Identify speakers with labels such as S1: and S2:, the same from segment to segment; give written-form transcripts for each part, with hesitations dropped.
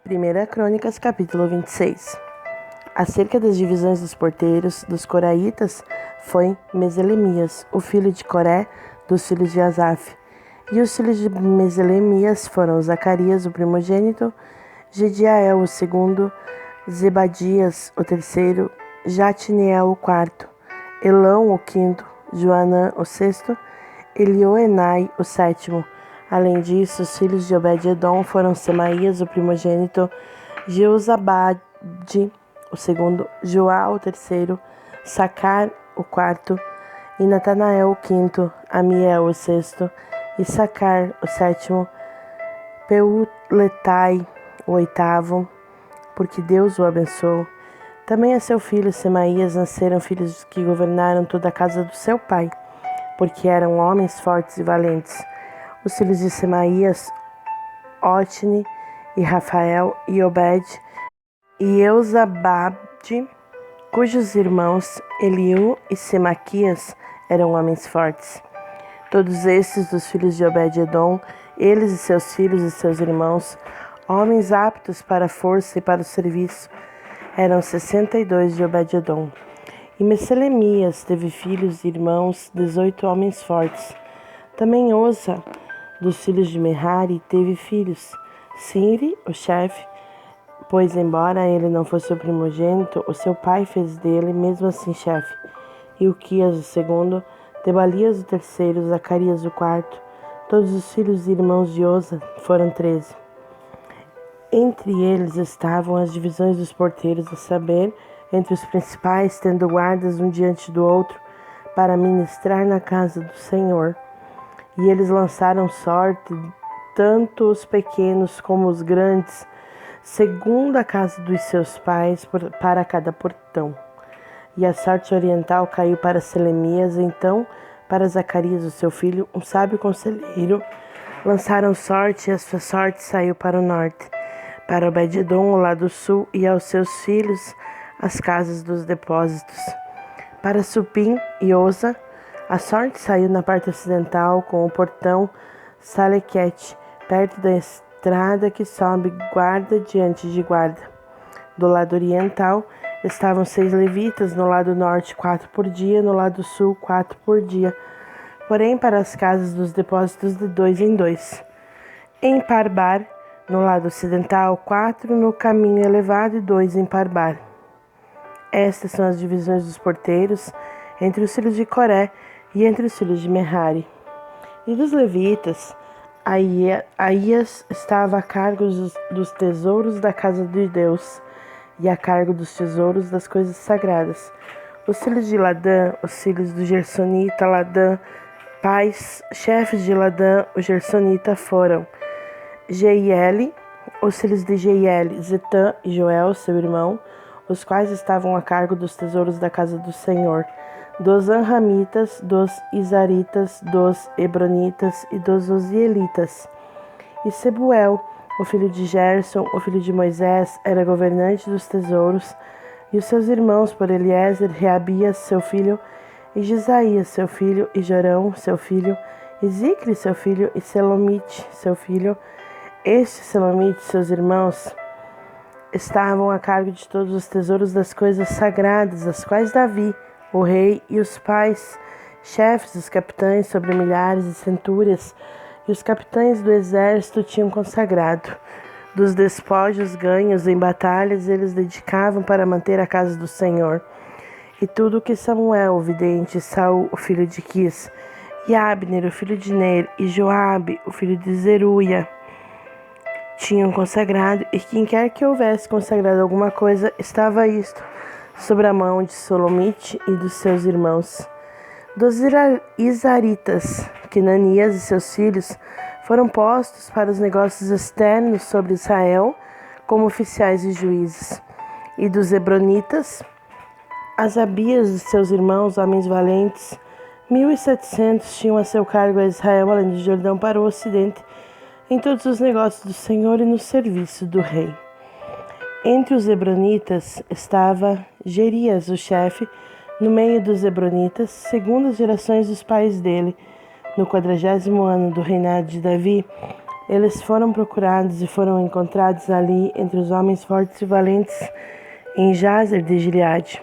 S1: 1 Crônicas, capítulo 26. Acerca das divisões dos porteiros dos coraitas, foi Meselemias, o filho de Coré, dos filhos de Asaf. E os filhos de Meselemias foram Zacarias, o primogênito, Jediael, o segundo, Zebadias, o terceiro, Jatniel, o quarto, Elão, o quinto, Joanã, o sexto, Elioenai, o sétimo. Além disso, os filhos de Obed-edom foram Semaías, o primogênito, Jeozabade, o segundo, Joá, o terceiro, Sacar, o quarto, e Natanael, o quinto, Amiel, o sexto, Issacar, o sétimo, Peuletai, o oitavo, porque Deus o abençoou. Também a seu filho Semaías nasceram filhos que governaram toda a casa do seu pai, porque eram homens fortes e valentes. Os filhos de Semaías, Otni e Rafael e Obed e Eusabade, cujos irmãos Eliú e Semaquias eram homens fortes. Todos estes dos filhos de Obed-edom, eles e seus filhos e seus irmãos, homens aptos para a força e para o serviço, eram 62 de Obed-edom. E Meselemias teve filhos e irmãos, 18 homens fortes. Também Osa, dos filhos de Merari, teve filhos. Sinri, o chefe, pois embora ele não fosse o primogênito, o seu pai fez dele mesmo assim chefe. Ilquias, o segundo, Tebalias, o terceiro, Zacarias, o quarto. Todos os filhos e irmãos de Osa foram 13. Entre eles estavam as divisões dos porteiros, a saber, entre os principais, tendo guardas um diante do outro, para ministrar na casa do Senhor. E eles lançaram sorte, tanto os pequenos como os grandes, segundo a casa dos seus pais, para cada portão. E a sorte oriental caiu para Selemias, então para Zacarias, o seu filho, um sábio conselheiro. Lançaram sorte, e a sua sorte saiu para o norte, para Obed-edom, o lado sul, e aos seus filhos as casas dos depósitos. Para Supim e Osa, a sorte saiu na parte ocidental, com o portão Salequete, perto da estrada que sobe guarda diante de guarda. Do lado oriental estavam 6 levitas, no lado norte 4 por dia, no lado sul 4 por dia, porém para as casas dos depósitos de 2 em 2. Em Parbar, no lado ocidental, 4 no caminho elevado e 2 em Parbar. Estas são as divisões dos porteiros entre os filhos de Coré e entre os filhos de Merari. E dos levitas, Aías estava a cargo dos tesouros da casa de Deus e a cargo dos tesouros das coisas sagradas. Os filhos de Ladã, os filhos do Gersonita Ladã, pais, chefes de Ladã, o Gersonita, foram Jeieli, os filhos de Jeieli, Zetã e Joel, seu irmão, os quais estavam a cargo dos tesouros da casa do Senhor, dos Anramitas, dos Izaritas, dos Hebronitas e dos Ozielitas. E Sebuel, o filho de Gerson, o filho de Moisés, era governante dos tesouros, e os seus irmãos por Eliezer, Reabias, seu filho, e Gisaías, seu filho, e Jorão, seu filho, e Zicre, seu filho, e Selomite, seu filho. Este Selomite, seus irmãos, estavam a cargo de todos os tesouros das coisas sagradas, as quais Davi, o rei, e os pais, chefes, os capitães sobre milhares e centúrias, e os capitães do exército tinham consagrado. Dos despojos ganhos em batalhas, eles dedicavam para manter a casa do Senhor. E tudo o que Samuel, o vidente, Saul, o filho de Quis, e Abner, o filho de Ner, e Joabe, o filho de Zeruia, tinham consagrado, e quem quer que houvesse consagrado alguma coisa, estava isto sobre a mão de Selomite e dos seus irmãos. Dos Izaritas, Quenanias e seus filhos foram postos para os negócios externos sobre Israel como oficiais e juízes. E dos Hebronitas, Asabias e seus irmãos, homens valentes, 1.700 tinham a seu cargo a Israel, além do Jordão para o ocidente, em todos os negócios do Senhor e no serviço do rei. Entre os Hebronitas estava Jerias, o chefe, no meio dos Hebronitas, segundo as gerações dos pais dele. No 40º ano do reinado de Davi, Eles foram procurados e foram encontrados ali entre os homens fortes e valentes em Jazer de Gileade.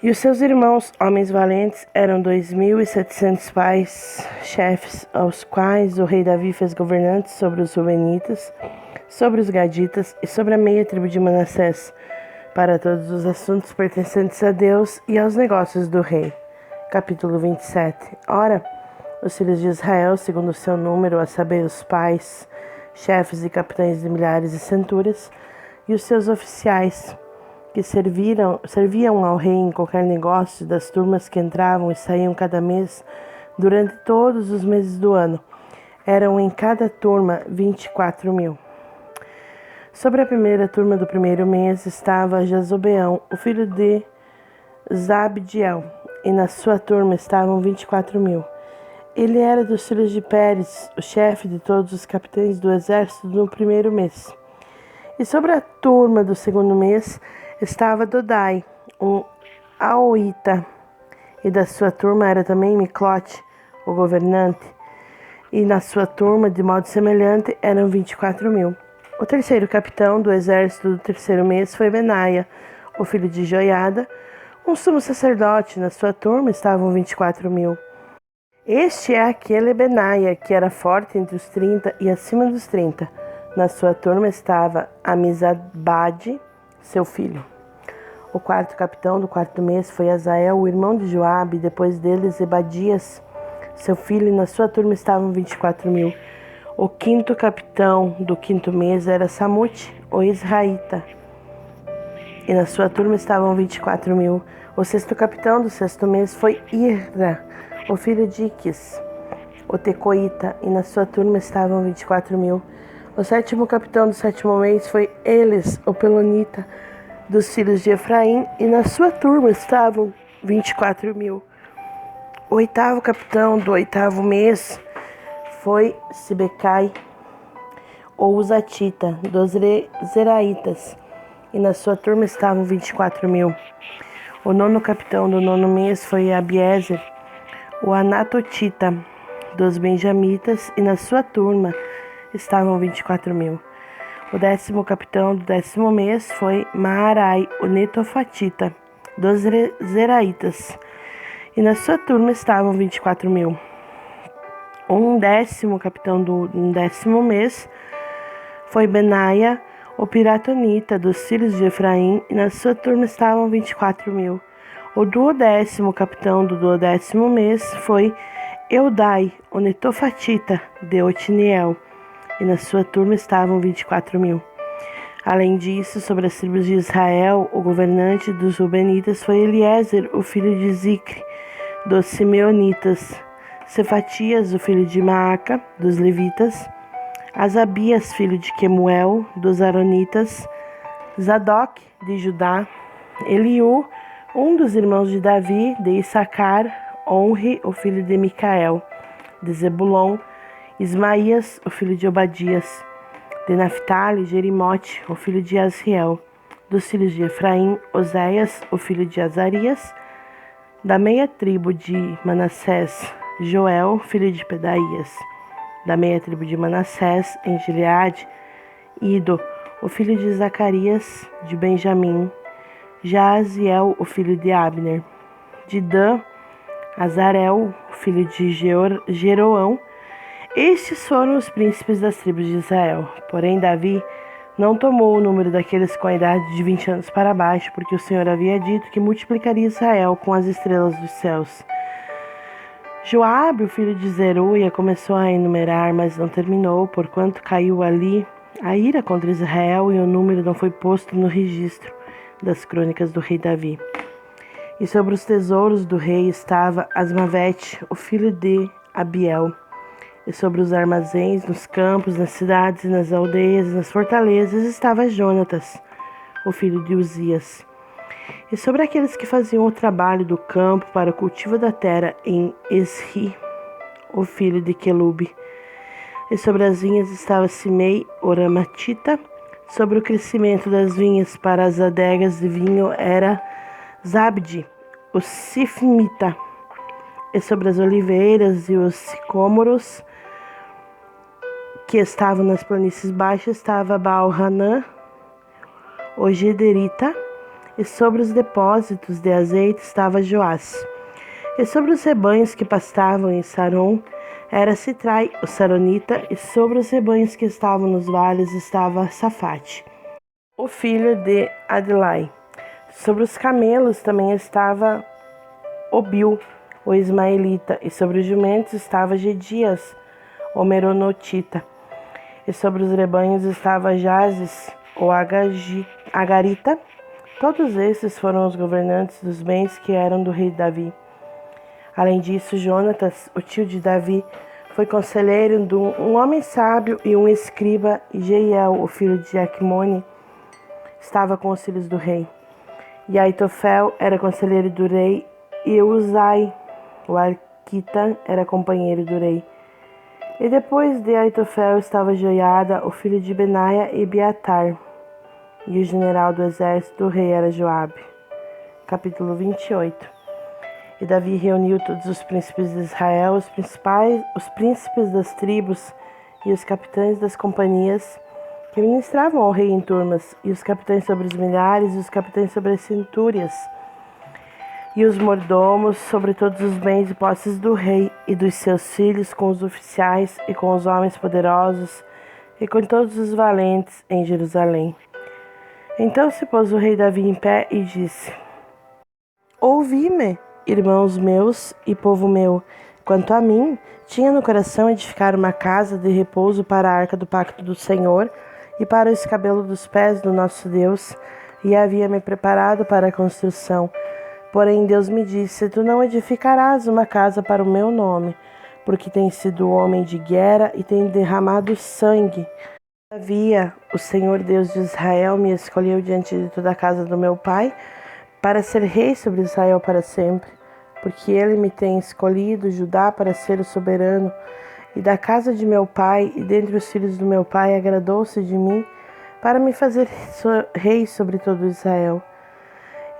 S1: E os seus irmãos, homens valentes, eram 2.700 pais, chefes, aos quais o rei Davi fez governantes sobre os Rubenitas, sobre os Gaditas e sobre a meia tribo de Manassés, para todos os assuntos pertencentes a Deus e aos negócios do rei. Capítulo 27. Ora, os filhos de Israel, segundo o seu número, a saber, os pais, chefes e capitães de milhares e centúrias, e os seus oficiais, que serviam ao rei em qualquer negócio, das turmas que entravam e saíam cada mês, durante todos os meses do ano. Eram em cada turma 24.000. Sobre a primeira turma do primeiro mês estava Jazobeão, o filho de Zabdiel, e na sua turma estavam 24.000. Ele era dos filhos de Pérez, o chefe de todos os capitães do exército no primeiro mês. E sobre a turma do segundo mês estava Dodai, um Aoita, e da sua turma era também Miclote, o governante, e na sua turma, de modo semelhante, eram 24.000. O terceiro capitão do exército do terceiro mês foi Benaia, o filho de Joiada, um sumo sacerdote. Na sua turma estavam 24.000. Este é aquele Benaia que era forte entre os 30 e acima dos 30. Na sua turma estava Amizabade, seu filho. O quarto capitão do quarto mês foi Azael, o irmão de Joabe, depois dele Zebadias, seu filho, e na sua turma estavam 24.000. O quinto capitão do quinto mês era Samute, o israelita, e na sua turma estavam 24.000. O sexto capitão do sexto mês foi Ira, o filho de Iquis, o tecoíta, e na sua turma estavam 24.000. O sétimo capitão do sétimo mês foi Elis, o pelonita, dos filhos de Efraim, e na sua turma estavam 24.000. O oitavo capitão do oitavo mês foi Sibecai, ou Uzatita, dos Zeraitas, e na sua turma estavam 24.000. O nono capitão do nono mês foi Abiezer, o Anatotita, dos Benjamitas, e na sua turma estavam 24.000. O décimo capitão do décimo mês foi Maarai, o Netofatita, dos Zeraitas, e na sua turma estavam 24.000. Um décimo capitão do décimo mês foi Benaia, o Piratonita, dos filhos de Efraim, e na sua turma estavam 24.000. O duodécimo capitão do duodécimo mês foi Eudai, o Netofatita, de Otiniel, e na sua turma estavam 24.000. Além disso, sobre as tribos de Israel, o governante dos Rubenitas foi Eliezer, o filho de Zicre, dos Simeonitas, Cefatias, o filho de Maaca, dos Levitas, Asabias, filho de Quemuel, dos Aronitas, Zadok, de Judá, Eliú, um dos irmãos de Davi, de Issacar, Onri, o filho de Micael, de Zebulon, Ismaías, o filho de Obadias, de Naphtali, Jerimote, o filho de Asriel, dos filhos de Efraim, Oséias, o filho de Azarias, da meia tribo de Manassés, Joel, filho de Pedaías, da meia tribo de Manassés, em Gileade, Ido, o filho de Zacarias, de Benjamim, Jaaziel, o filho de Abner, de Dan, Azarel, o filho de Jeroão. Estes foram os príncipes das tribos de Israel. Porém, Davi não tomou o número daqueles com a idade de 20 anos para baixo, porque o Senhor havia dito que multiplicaria Israel com as estrelas dos céus. Joabe, o filho de Zeruia, começou a enumerar, mas não terminou, porquanto caiu ali a ira contra Israel, e o número não foi posto no registro das crônicas do rei Davi. E sobre os tesouros do rei estava Asmavete, o filho de Abiel. E sobre os armazéns, nos campos, nas cidades, nas aldeias e nas fortalezas estava Jonatas, o filho de Uzias. E sobre aqueles que faziam o trabalho do campo para o cultivo da terra em Esri, o filho de Quelube. E sobre as vinhas estava Simei, o Ramatita. Sobre o crescimento das vinhas para as adegas de vinho era Zabdi, o Sifmita. E sobre as oliveiras e os sicômoros, que estavam nas planícies baixas, estava Baal-Hanã, o Gederita, e sobre os depósitos de azeite estava Joás. E sobre os rebanhos que pastavam em Saron era Sitrai, o Saronita, e sobre os rebanhos que estavam nos vales estava Safate, o filho de Adlai. Sobre os camelos também estava Obil, o Ismaelita, e sobre os jumentos estava Gedias, o Meronotita. E sobre os rebanhos estava Jazes, o Agarita. Todos esses foram os governantes dos bens que eram do rei Davi. Além disso, Jonatas, o tio de Davi, foi conselheiro de um homem sábio e um escriba, e Jeiel, o filho de Acmone, estava com os filhos do rei. E Aitofel era conselheiro do rei, e Uzai, o Arquita, era companheiro do rei. E depois de Aitofel estava Joiada, o filho de Benaia, e Biatar. E o general do exército do rei era Joabe. Capítulo 28. E Davi reuniu todos os príncipes de Israel, os príncipes das tribos e os capitães das companhias que ministravam ao rei em turmas, e os capitães sobre os milhares, e os capitães sobre as centúrias, e os mordomos sobre todos os bens e posses do rei e dos seus filhos, com os oficiais e com os homens poderosos e com todos os valentes em Jerusalém. Então se pôs o rei Davi em pé e disse: Ouvi-me, irmãos meus e povo meu. Quanto a mim, tinha no coração edificar uma casa de repouso para a arca do pacto do Senhor e para o escabelo dos pés do nosso Deus, e havia-me preparado para a construção. Porém Deus me disse: Tu não edificarás uma casa para o meu nome, porque tens sido homem de guerra e tens derramado sangue. Todavia, o Senhor Deus de Israel me escolheu diante de toda a casa do meu pai para ser rei sobre Israel para sempre, porque ele me tem escolhido Judá para ser o soberano, e da casa de meu pai e dentre os filhos do meu pai agradou-se de mim para me fazer rei sobre todo Israel.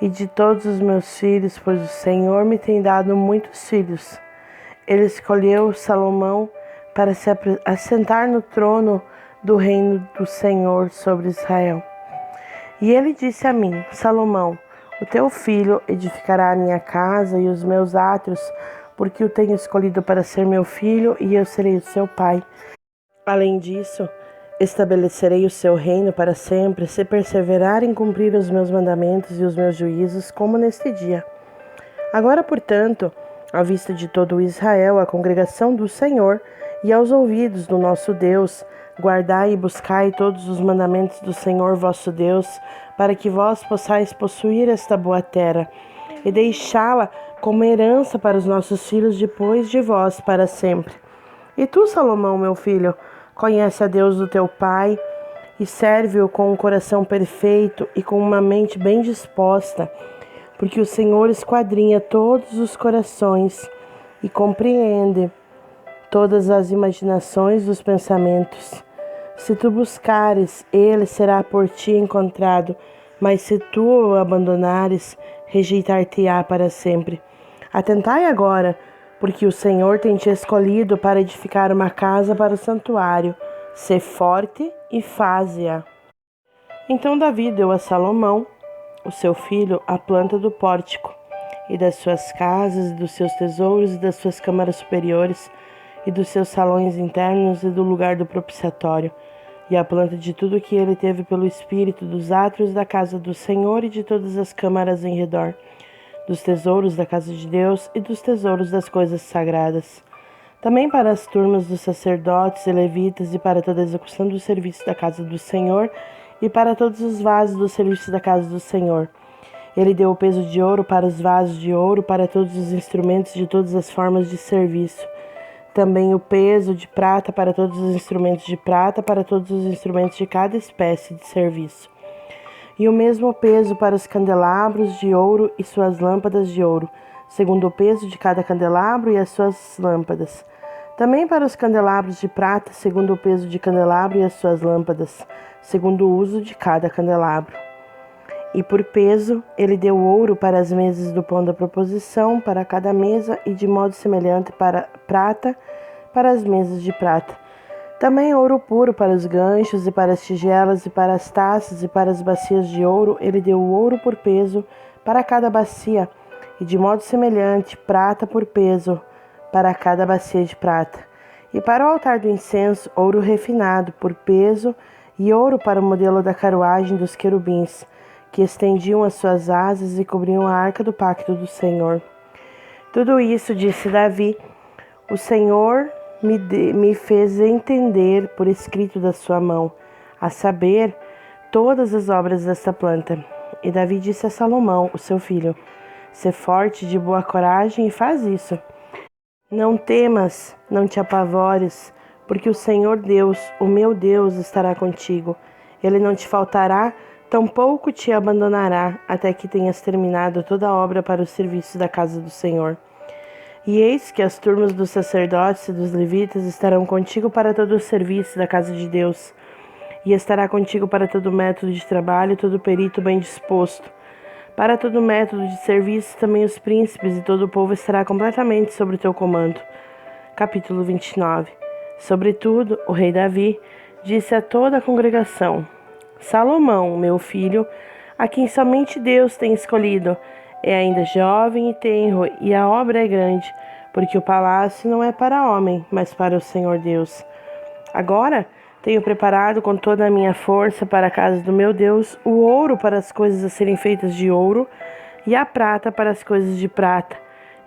S1: E de todos os meus filhos, pois o Senhor me tem dado muitos filhos. Ele escolheu Salomão para se assentar no trono do reino do Senhor sobre Israel. E ele disse a mim: Salomão, o teu filho edificará a minha casa e os meus átrios, porque o tenho escolhido para ser meu filho, e eu serei o seu pai. Além disso, estabelecerei o seu reino para sempre, se perseverar em cumprir os meus mandamentos e os meus juízos, como neste dia. Agora, portanto, à vista de todo Israel, a congregação do Senhor, e aos ouvidos do nosso Deus, guardai e buscai todos os mandamentos do Senhor vosso Deus, para que vós possais possuir esta boa terra, e deixá-la como herança para os nossos filhos depois de vós para sempre. E tu, Salomão, meu filho, conhece a Deus do teu pai, e serve-o com um coração perfeito e com uma mente bem disposta, porque o Senhor esquadrinha todos os corações e compreende todas as imaginações dos pensamentos. Se tu buscares, ele será por ti encontrado, mas se tu o abandonares, rejeitar-te-á para sempre. Atentai agora, porque o Senhor tem te escolhido para edificar uma casa para o santuário. Sê forte e faze-a. Então Davi deu a Salomão, o seu filho, a planta do pórtico, e das suas casas, e dos seus tesouros, e das suas câmaras superiores, e dos seus salões internos, e do lugar do propiciatório, e a planta de tudo que ele teve pelo espírito, dos átrios da casa do Senhor e de todas as câmaras em redor, dos tesouros da casa de Deus e dos tesouros das coisas sagradas. Também para as turmas dos sacerdotes e levitas, e para toda a execução do serviço da casa do Senhor, e para todos os vasos do serviço da casa do Senhor. Ele deu o peso de ouro para os vasos de ouro, para todos os instrumentos de todas as formas de serviço. Também o peso de prata para todos os instrumentos de prata, para todos os instrumentos de cada espécie de serviço. E o mesmo peso para os candelabros de ouro e suas lâmpadas de ouro, segundo o peso de cada candelabro e as suas lâmpadas. Também para os candelabros de prata, segundo o peso de candelabro e as suas lâmpadas, segundo o uso de cada candelabro. E por peso, ele deu ouro para as mesas do pão da proposição, para cada mesa, e de modo semelhante para prata, para as mesas de prata. Também ouro puro para os ganchos e para as tigelas e para as taças e para as bacias de ouro. Ele deu o ouro por peso para cada bacia, e de modo semelhante, prata por peso para cada bacia de prata. E para o altar do incenso, ouro refinado por peso, e ouro para o modelo da carruagem dos querubins, que estendiam as suas asas e cobriam a arca do pacto do Senhor. Tudo isso, disse Davi, o Senhor me fez entender por escrito da sua mão, a saber, todas as obras desta planta. E Davi disse a Salomão, o seu filho: sê forte, de boa coragem, e faz isso. Não temas, não te apavores, porque o Senhor Deus, o meu Deus, estará contigo. Ele não te faltará, tampouco te abandonará, até que tenhas terminado toda a obra para o serviço da casa do Senhor. E eis que as turmas dos sacerdotes e dos levitas estarão contigo para todo o serviço da casa de Deus, e estará contigo para todo método de trabalho, todo perito bem disposto. Para todo método de serviço também os príncipes e todo o povo estará completamente sob o teu comando. Capítulo 29. Sobretudo, o rei Davi disse a toda a congregação: Salomão, meu filho, a quem somente Deus tem escolhido, é ainda jovem e tenro, e a obra é grande, porque o palácio não é para homem, mas para o Senhor Deus. Agora tenho preparado com toda a minha força para a casa do meu Deus o ouro para as coisas a serem feitas de ouro, e a prata para as coisas de prata,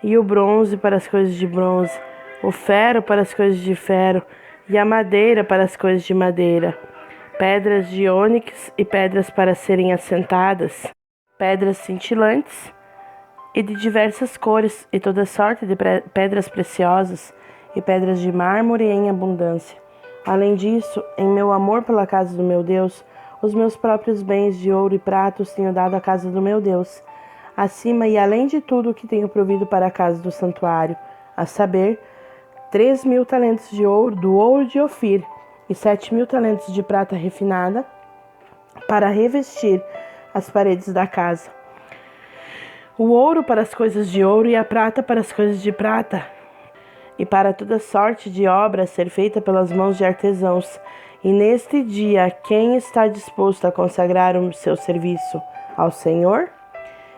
S1: e o bronze para as coisas de bronze, o ferro para as coisas de ferro, e a madeira para as coisas de madeira, pedras de ônix e pedras para serem assentadas, pedras cintilantes e de diversas cores, e toda sorte de pedras preciosas, e pedras de mármore em abundância. Além disso, em meu amor pela casa do meu Deus, os meus próprios bens de ouro e pratos tenho dado à casa do meu Deus, acima e além de tudo o que tenho provido para a casa do santuário, a saber, 3.000 talentos de ouro, do ouro de Ofir, e 7.000 talentos de prata refinada, para revestir as paredes da casa. O ouro para as coisas de ouro e a prata para as coisas de prata, e para toda sorte de obra a ser feita pelas mãos de artesãos. E neste dia, quem está disposto a consagrar o seu serviço ao Senhor?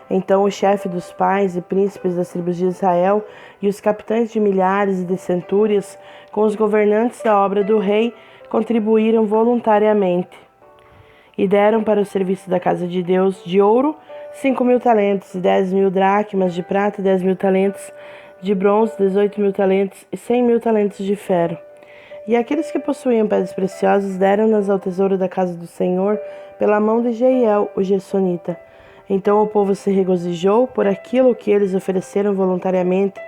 S1: Então o chefe dos pais e príncipes das tribos de Israel e os capitães de milhares e de centúrias, com os governantes da obra do rei, contribuíram voluntariamente e deram para o serviço da casa de Deus de ouro 5.000 talentos, e 10.000 dracmas de prata, 10.000 talentos de bronze, 18.000 talentos e 100.000 talentos de ferro. E aqueles que possuíam pedras preciosas deram-nas ao tesouro da casa do Senhor pela mão de Jeiel, o Gersonita. Então o povo se regozijou por aquilo que eles ofereceram voluntariamente,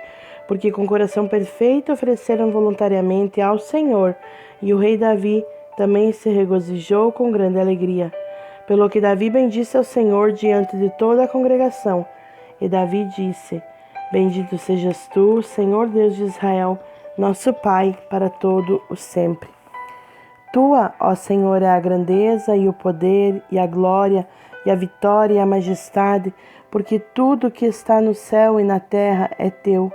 S1: porque com coração perfeito ofereceram voluntariamente ao Senhor, e o rei Davi também se regozijou com grande alegria. Pelo que Davi bendisse ao Senhor diante de toda a congregação. E Davi disse: Bendito sejas tu, Senhor Deus de Israel, nosso Pai, para todo o sempre. Tua, ó Senhor, é a grandeza e o poder e a glória e a vitória e a majestade, porque tudo que está no céu e na terra é teu.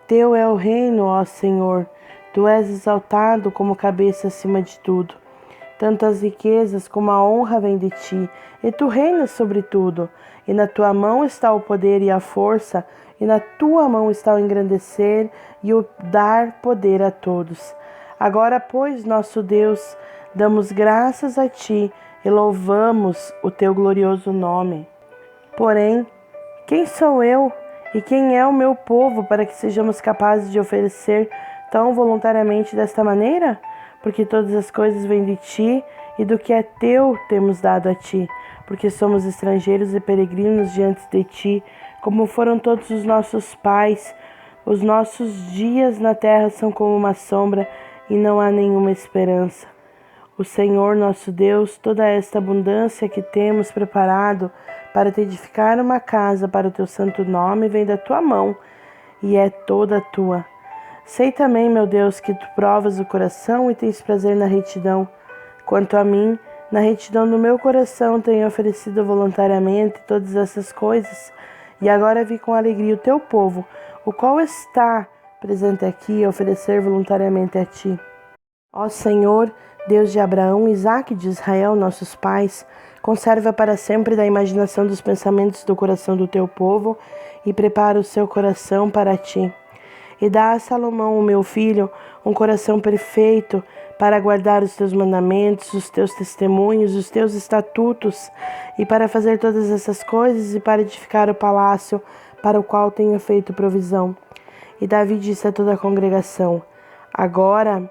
S1: Teu é o reino, ó Senhor, tu és exaltado como cabeça acima de tudo. Tanto as riquezas como a honra vêm de ti, e tu reinas sobre tudo. E na tua mão está o poder e a força, e na tua mão está o engrandecer e o dar poder a todos. Agora, pois, nosso Deus, damos graças a ti e louvamos o teu glorioso nome. Porém, quem sou eu e quem é o meu povo para que sejamos capazes de oferecer tão voluntariamente desta maneira? Porque todas as coisas vêm de ti, e do que é teu temos dado a ti, porque somos estrangeiros e peregrinos diante de ti, como foram todos os nossos pais. Os nossos dias na terra são como uma sombra, e não há nenhuma esperança. O Senhor nosso Deus, toda esta abundância que temos preparado para te edificar uma casa para o teu santo nome, vem da tua mão, e é toda tua. Sei também, meu Deus, que tu provas o coração e tens prazer na retidão. Quanto a mim, na retidão do meu coração tenho oferecido voluntariamente todas essas coisas, e agora vi com alegria o teu povo, o qual está presente aqui, a oferecer voluntariamente a ti. Ó Senhor, Deus de Abraão, Isaque e de Israel, nossos pais, conserva para sempre da imaginação dos pensamentos do coração do teu povo e prepara o seu coração para ti. E dá a Salomão, o meu filho, um coração perfeito para guardar os teus mandamentos, os teus testemunhos, os teus estatutos, e para fazer todas essas coisas e para edificar o palácio para o qual tenho feito provisão. E Davi disse a toda a congregação: Agora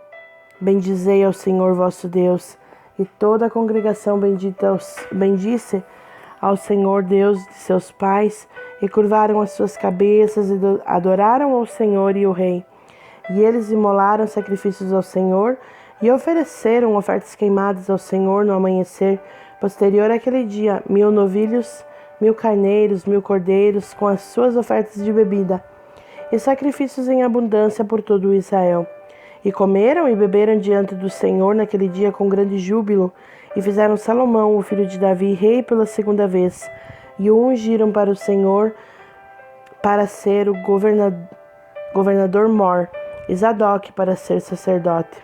S1: bendizei ao Senhor vosso Deus. E toda a congregação bendice ao Senhor Deus de seus pais, e curvaram as suas cabeças e adoraram ao Senhor e o rei. E eles imolaram sacrifícios ao Senhor e ofereceram ofertas queimadas ao Senhor no amanhecer posterior àquele dia, 1000 novilhos, 1000 carneiros, 1000 cordeiros, com as suas ofertas de bebida, e sacrifícios em abundância por todo Israel. E comeram e beberam diante do Senhor naquele dia com grande júbilo, e fizeram Salomão, o filho de Davi, rei pela segunda vez, e o ungiram para o Senhor para ser o governador mor, e Zadok para ser sacerdote.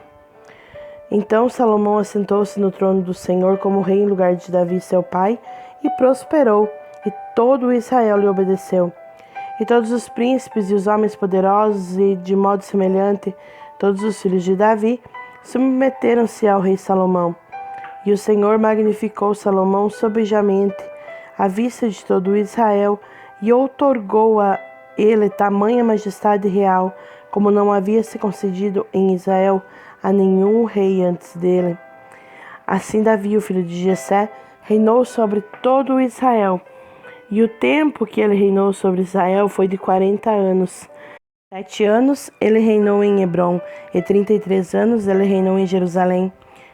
S1: Então Salomão assentou-se no trono do Senhor como rei em lugar de Davi seu pai, e prosperou, e todo Israel lhe obedeceu. E todos os príncipes e os homens poderosos, e de modo semelhante, todos os filhos de Davi, submeteram-se ao rei Salomão. E o Senhor magnificou Salomão sobejamente, à vista de todo Israel, e outorgou a ele tamanha majestade real, como não havia se concedido em Israel a nenhum rei antes dele. Assim Davi, o filho de Jessé, reinou sobre todo Israel. E o tempo que ele reinou sobre Israel foi de 40 anos. 7 anos ele reinou em Hebrom, e 33 anos ele reinou em Jerusalém.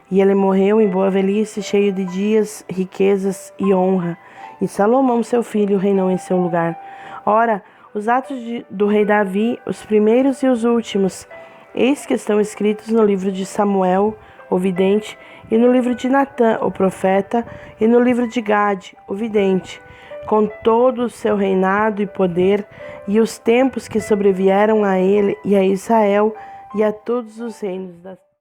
S1: E ele morreu em boa velhice, cheio de dias, riquezas e honra. E Salomão, seu filho, reinou em seu lugar. Ora, os atos do rei Davi, os primeiros e os últimos, eis que estão escritos no livro de Samuel, o vidente, e no livro de Natã, o profeta, e no livro de Gade, o vidente, com todo o seu reinado e poder, e os tempos que sobrevieram a ele e a Israel e a todos os reinos da